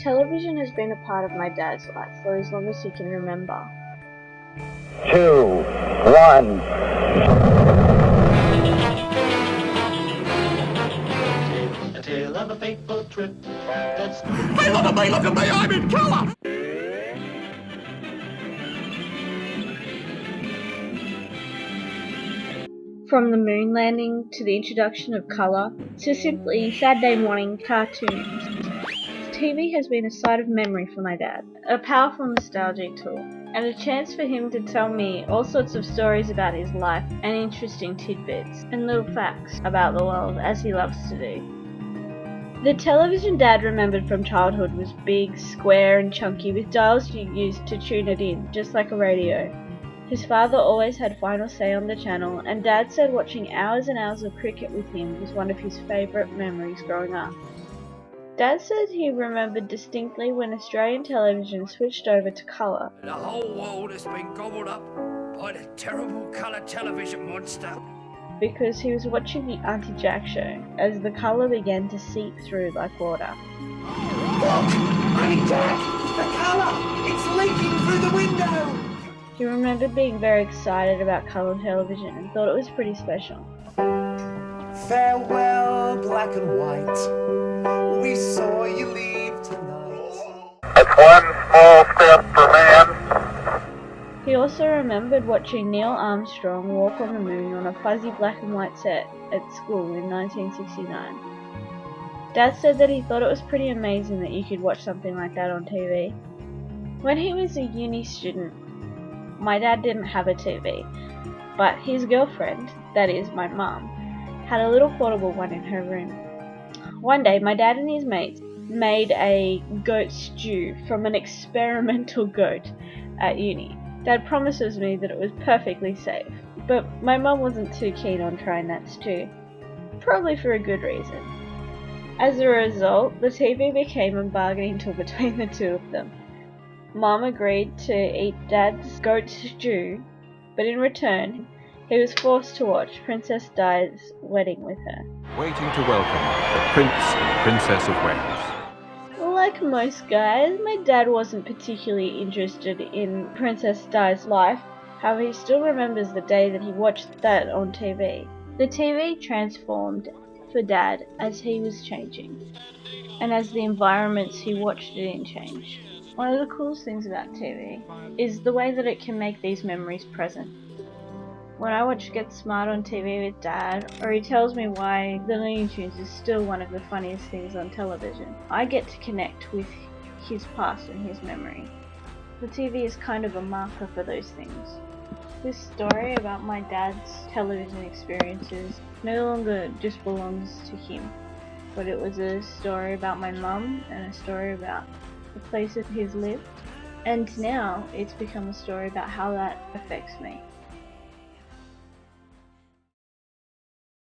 Television has been a part of my dad's life for as long as he can remember. 2, 1. A tale of a fateful trip. Hey, look at me, I'm in colour! From the moon landing to the introduction of colour to simply Saturday morning cartoons, TV has been a side of memory for my dad, a powerful nostalgic tool, and a chance for him to tell me all sorts of stories about his life and interesting tidbits and little facts about the world, as he loves to do. The television Dad remembered from childhood was big, square and chunky with dials you used to tune it in, just like a radio. His father always had final say on the channel, and Dad said watching hours and hours of cricket with him was one of his favourite memories growing up. Dad said he remembered distinctly when Australian television switched over to colour. The whole world has been gobbled up by the terrible colour television monster. Because he was watching the Auntie Jack show as the colour began to seep through like water. Look! Auntie Jack! The colour! It's leaking through the window! He remembered being very excited about colour television and thought it was pretty special. Farewell, black and white. We saw you leave tonight. That's one small step for man. He also remembered watching Neil Armstrong walk on the moon on a fuzzy black and white set at school in 1969. Dad said that he thought it was pretty amazing that you could watch something like that on TV. When he was a uni student, my dad didn't have a TV, but his girlfriend, that is my mum, had a little portable one in her room. One day, my dad and his mates made a goat stew from an experimental goat at uni. Dad promises me that it was perfectly safe, but my mum wasn't too keen on trying that stew, probably for a good reason. As a result, the TV became a bargaining tool between the two of them. Mum agreed to eat Dad's goat stew, but in return, he was forced to watch Princess Di's wedding with her. Waiting to welcome the Prince and Princess of Wales. Like most guys, my dad wasn't particularly interested in Princess Di's life. However, he still remembers the day that he watched that on TV. The TV transformed for Dad as he was changing, and as the environments he watched it in changed. One of the coolest things about TV is the way that it can make these memories present. When I watch Get Smart on TV with Dad, or he tells me why the Looney Tunes is still one of the funniest things on television, I get to connect with his past and his memory. The TV is kind of a marker for those things. This story about my dad's television experiences no longer just belongs to him, but it was a story about my mum and a story about the places he's lived, and now it's become a story about how that affects me.